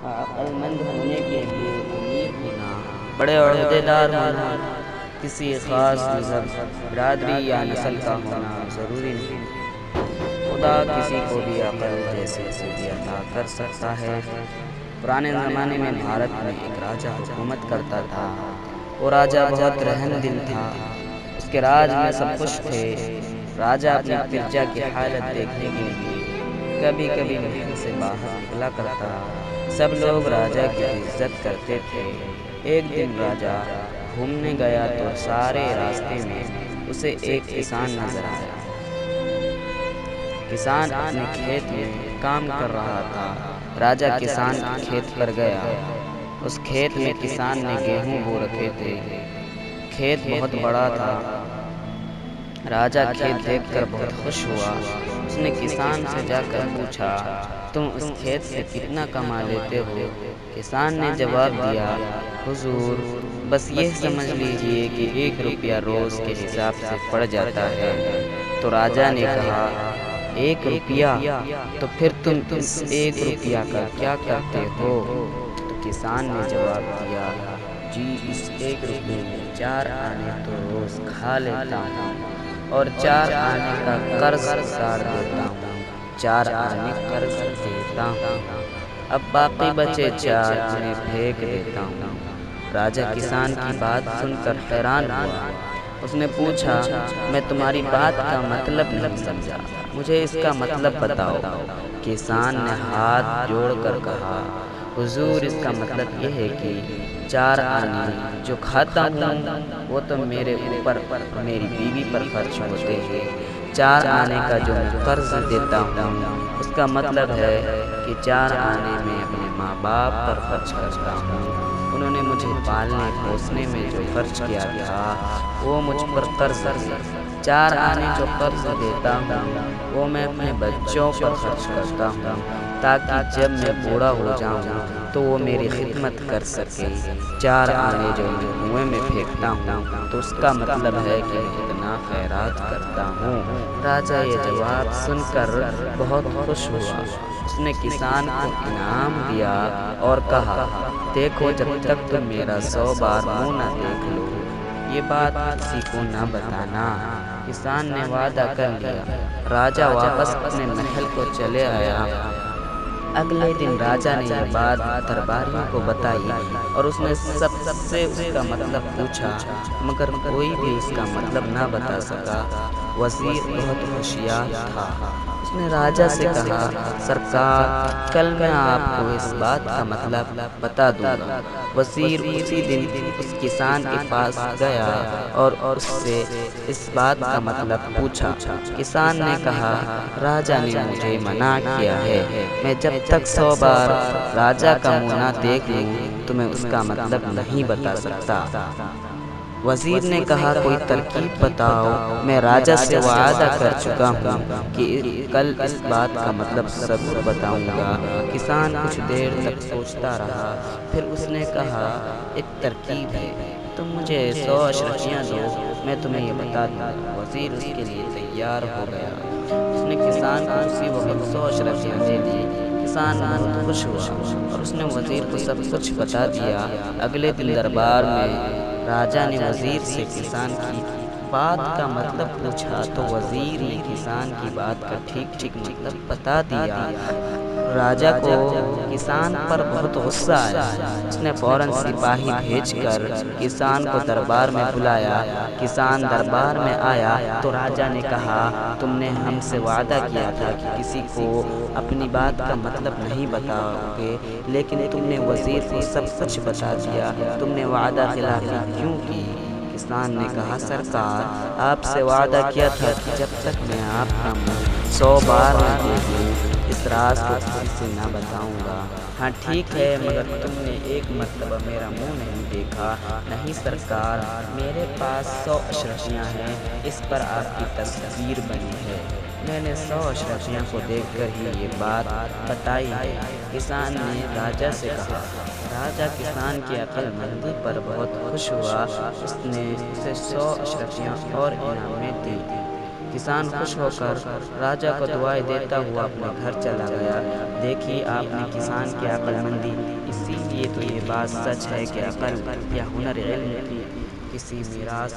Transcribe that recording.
عقل مند ہونے کے لیے امیر ہونا، بڑے عہدیدار ہونا، کسی خاص مذہب، برادری یا نسل کا ہونا ضروری نہیں۔ خدا کسی کو بھی عقل جیسی خوبی عطا کر سکتا ہے۔ پرانے زمانے میں بھارت میں ایک راجا حکومت کرتا تھا۔ وہ راجا بہت رحم دل تھا۔ اس کے راج میں سب خوش تھے۔ راجا اپنی پرجا کی حالت دیکھنے کے لیے کبھی کبھی محل سے باہر نکلا کرتا۔ سب لوگ راجا کی عزت کرتے تھے۔ ایک دن راجا گھومنے گیا تو سارے راستے میں اسے ایک کسان نظر آیا۔ کسان اپنے کھیت میں کام کر رہا تھا۔ راجا کسان کے کھیت پر گیا۔ اس کھیت میں کسان نے گیہوں بو رکھے تھے۔ کھیت بہت بڑا تھا۔ راجا کھیت دیکھ کر بہت خوش ہوا۔ اس نے کسان سے جا کر پوچھا، تم اس کھیت سے کتنا کما لیتے ہو؟ کسان نے جواب دیا، حضور بس یہ سمجھ لیجئے کہ 1 روپیہ روز کے حساب سے پڑ جاتا ہے۔ تو راجا نے کہا، 1 روپیہ؟ تو پھر تم اس 1 روپیہ کا کیا کرتے ہو؟ تو کسان نے جواب دیا، جی اس 1 روپے میں 4 آنے تو روز کھا لیتا ہوں اور 4 آنے کا قرض اتار دیتا ہوں، 4 آنے قرض دیتا ہوں، اب باقی بچے 4 انہیں پھینک دیتا ہوں۔ راجا کسان کی بات سن کر حیران ہوا۔ اس نے پوچھا، میں تمہاری بات کا مطلب نہیں سمجھا، مجھے اس کا مطلب بتاؤ۔ کسان نے ہاتھ جوڑ کر کہا، حضور اس کا مطلب یہ ہے کہ 4 آنے جو کھاتا ہوں وہ تو میرے اوپر میری بیوی پر خرچ ہوتے ہیں، 4 آنے کا جو میں قرض دیتا ہوں اس کا مطلب ہے کہ 4 آنے میں اپنے ماں باپ پر خرچ کرتا ہوں۔ انہوں نے مجھے پالنے پوسنے میں جو خرچ کیا تھا وہ مجھ پر قرض ہے۔ 4 آنے جو قرض دیتا ہوں وہ میں اپنے بچوں پر خرچ کرتا ہوں تاکہ جب میں بوڑھا ہو جاؤں تو وہ میری خدمت کر سکے۔ 4 آنے جو میں کنویں میں پھینکتا ہوں تو اس کا مطلب ہے کہ میں اتنا خیرات کرتا ہوں۔ راجا یہ جواب سن کر بہت خوش ہوا۔ اس نے کسان کو انعام دیا اور کہا، دیکھو جب تک تم میرا 100 بار منہ نہ دیکھ لو یہ بات کسی کو نہ بتانا۔ کسان نے وعدہ کر لیا۔ راجا واپس اپنے محل کو چلے آیا۔ اگلے دن راجا نے یہ بات درباریوں کو بتائی اور اس نے سب سے اس کا مطلب پوچھا مگر کوئی بھی اس کا مطلب نہ بتا سکا۔ وزیر بہت ہوشیار تھا۔ اس نے راجا سے کہا، سرکار کل میں آپ کو اس بات کا مطلب بتا دوں گا۔ وزیر اسی دن اس کسان کے پاس گیا اور اس سے اس بات کا مطلب پوچھا۔ کسان نے کہا، راجا نے مجھے منع کیا ہے، میں جب تک 100 بار راجا کا منہ نہ دیکھ لوں تو میں اس کا مطلب نہیں بتا سکتا۔ وزیر نے کہا، کوئی ترکیب بتاؤ، میں راجا سے وعدہ کر چکا ہوں کہ کل اس بات کا مطلب ضرور بتاؤں گا۔ کسان کچھ دیر تک سوچتا رہا، پھر اس نے کہا، ایک ترکیب ہے، تم مجھے 100 اشرفیاں دو، میں تمہیں یہ بتا دوں گا۔ وزیر اس کے لیے تیار ہو گیا۔ اس نے کسان کو اسی وقت 100 اشرفیاں دے دی۔ کسان بہت خوش ہوا اور اس نے وزیر کو سب کچھ بتا دیا۔ اگلے دن دربار میں راجا نے وزیر سے کسان کی بات کا مطلب پوچھا تو وزیر نے کسان کی بات کا ٹھیک ٹھیک مطلب بتا دیا۔ راجا کو کسان پر بہت غصہ آیا۔ اس نے فوراً سپاہی بھیج کر کسان کو دربار میں بلایا۔ کسان دربار میں آیا تو راجا نے کہا، تم نے ہم سے وعدہ کیا تھا کہ کسی کو اپنی بات کا مطلب نہیں بتاؤ گے، لیکن تم نے وزیر کو سب کچھ بتا دیا، تم نے وعدہ خلافی کیوں کی؟ کسان نے کہا، سرکار آپ سے وعدہ کیا تھا کہ جب تک میں آپ کا منہ 100 بار نہ دیکھوں اس راز کو کسی سے نہ بتاؤں گا۔ ہاں ٹھیک ہے، مگر تم نے ایک مرتبہ میرا منہ نہیں دیکھا۔ نہیں سرکار، میرے پاس 100 اشرفیاں ہیں، اس پر آپ کی تصویر بنی ہے، میں نے 100 اشرفیاں کو دیکھ کر ہی یہ بات بتائی ہے۔ کسان نے راجا سے کہا۔ راجا کسان کی عقل مندی پر بہت خوش ہوا۔ اس نے اسے 100 اشرفیاں اور انعام میں دی۔ کسان خوش ہو کر راجا کو دعائیں دیتا ہوا اپنے گھر چلا گیا۔ دیکھی آپ نے کسان کی عقل مندی، اسی لیے تو یہ بات سچ ہے کہ عقل یا ہنر علم کی کسی میراث